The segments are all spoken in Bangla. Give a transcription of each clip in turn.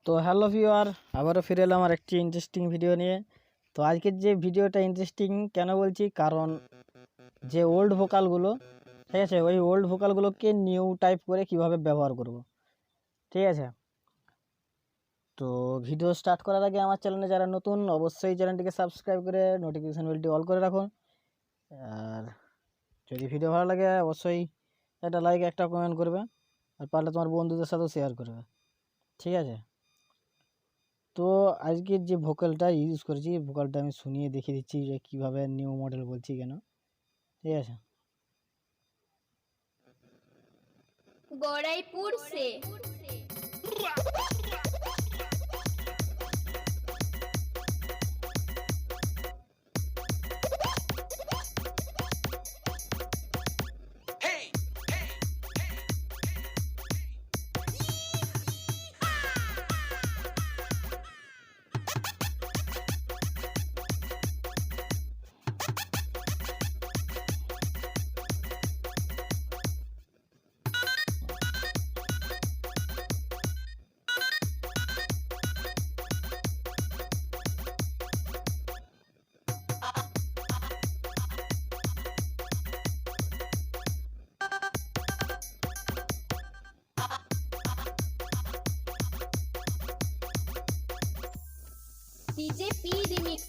তো হ্যালো ভিউয়ার, আবারও ফিরে এলাম আমার একটি ইন্টারেস্টিং ভিডিও নিয়ে। তো আজকের যে ভিডিওটা ইন্টারেস্টিং কেন বলছি, কারণ যে ওল্ড ভোকালগুলো, ঠিক আছে, ওই ওল্ড ভোকালগুলোকে নিউ টাইপ করে কিভাবে ব্যবহার করব, ঠিক আছে। তো ভিডিও স্টার্ট করার আগে আমার চ্যানেলে যারা নতুন, অবশ্যই চ্যানেলটিকে সাবস্ক্রাইব করে নোটিফিকেশান বেলটি অল করে রাখুন। আর যদি ভিডিও ভালো লাগে অবশ্যই একটা লাইক, একটা কমেন্ট করবে, আর পারলে তোমার বন্ধুদের সাথেও শেয়ার করবে, ঠিক আছে। তো আজকের যে ভোকালটা ইউজ করেছি, ভোকালটা আমি শুনিয়ে দেখিয়ে দিচ্ছি যে কীভাবে নিউ মডেল বলছি কেন, ঠিক আছে। गोरखपुर से डीजे पी रिमिक्स।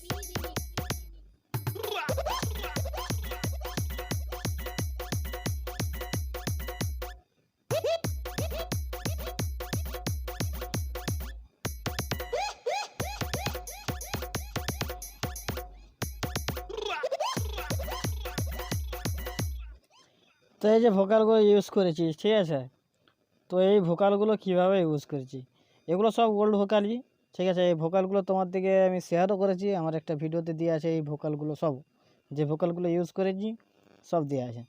তো এই যে ভোকালগুলো ইউজ করেছি, ঠিক আছে, তো এই ভোকালগুলো কীভাবে ইউজ করেছি, এগুলো সব ওল্ড ভোকালই, ঠিক আছে। এই ভোকালগুলো তোমার দিকে আমি শেয়ারও করেছি, আমার একটা ভিডিওতে দিয়ে আছে। এই ভোকালগুলো সব, যে ভোকালগুলো ইউজ করেছি সব দেওয়া আছে।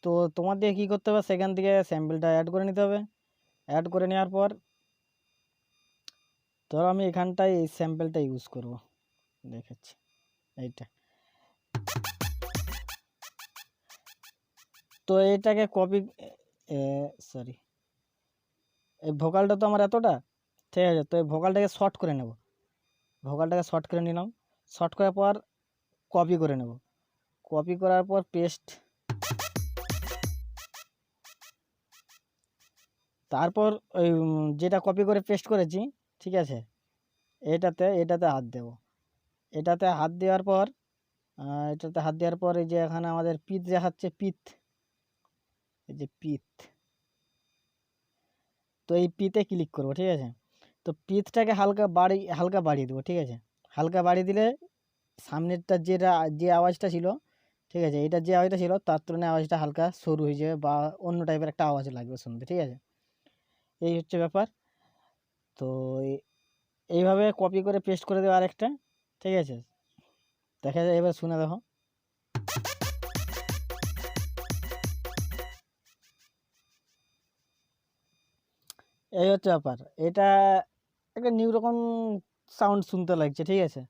তো তোমার দিয়ে কী করতে হবে, সেখান থেকে স্যাম্পলটা অ্যাড করে নিতে হবে। অ্যাড করে নেওয়ার পর ধরো আমি এখানটায় এই স্যাম্পলটা ইউজ করব, দেখাচ্ছি এইটা। তো এটাকে কপি, সরি, এই ভোকালটা তো আমার এতটা, ঠিক আছে। তো এই ভোকালটাকে শর্ট করে নেব, ভোকালটাকে শর্ট করে নিলাম। শর্ট করার পর কপি করে নেব, কপি করার পর পেস্ট, তারপর ওই যেটা কপি করে পেস্ট করেছি, ঠিক আছে, এটাতে হাত দেব। এটাতে হাত দেওয়ার পর এই যে এখানে আমাদের পিত দেখাচ্ছে, পিত, এই যে পিত, তো এই পিতে ক্লিক করব, ঠিক আছে। তো পিতটাকে হালকা বাড়িয়ে দেবো, ঠিক আছে। হালকা বাড়িয়ে দিলে সামনেরটা যে আওয়াজটা ছিল, ঠিক আছে, এটা যে আওয়াজটা ছিল তার তুলনায় আওয়াজটা হালকা সরু হয়ে যাবে বা অন্য টাইপের একটা আওয়াজ লাগবে শুনতে, ঠিক আছে। এই হচ্ছে ব্যাপার। তো এইভাবে কপি করে পেস্ট করে দেবো আরেকটা, ঠিক আছে। দেখা যায়, এবার শুনে দেখো। এই হচ্ছে ব্যাপার, এটা একটা নিউ রকম সাউন্ড শুনতে লাগছে, ঠিক আছে।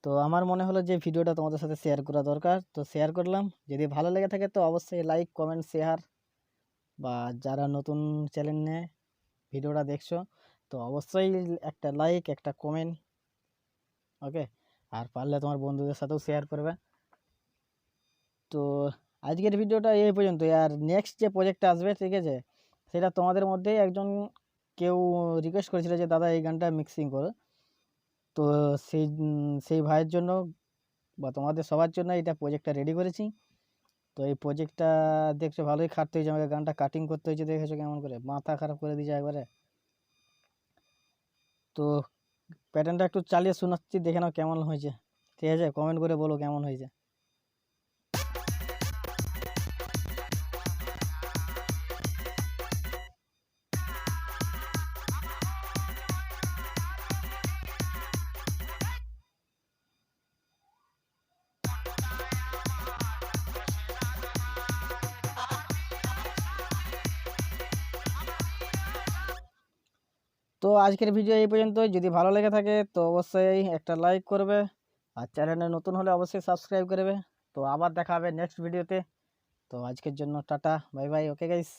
তো আমার মনে হলো যে ভিডিওটা তোমাদের সাথে শেয়ার করা দরকার, তো শেয়ার করলাম। যদি ভালো লেগে থাকে তো অবশ্যই লাইক, কমেন্ট, শেয়ার, বা যারা নতুন চ্যানেলে ভিডিওটা দেখছো তো অবশ্যই একটা লাইক, একটা কমেন্ট, ওকে। আর পারলে তোমার বন্ধুদের সাথেও শেয়ার করবে। তো আজকের ভিডিওটা এই পর্যন্ত। আর নেক্সট যে প্রজেক্টটা আসবে, ঠিক আছে, সেটা তোমাদের মধ্যেই একজন কেউ রিকোয়েস্ট করেছিল যে দাদা এই গানটা মিক্সিং করো। তো সেই ভাইয়ের জন্য বা তোমাদের সবার জন্য এটা প্রজেক্টটা রেডি করেছি। তো এই প্রজেক্টটা দেখছো ভালোই খাটতে হয়েছে আমাকে, গানটা কাটিং করতে হয়েছে, দেখেছো কেমন করে, মাথা খারাপ করে দিয়েছে একবারে। তো প্যাটার্নটা একটু চালিয়ে শোনাচ্ছি, দেখে নাও কেমন হয়েছে, ঠিক আছে। কমেন্ট করে বলো কেমন হয়েছে। তো আজকের ভিডিও এই পর্যন্তই। যদি ভালো লেগে থাকে তো অবশ্যই একটা লাইক করবে, আর চ্যানেলে নতুন হলে অবশ্যই সাবস্ক্রাইব করবে। তো আবার দেখা হবে নেক্সট ভিডিওতে। তো আজকের জন্য tata, bye bye, okay guys.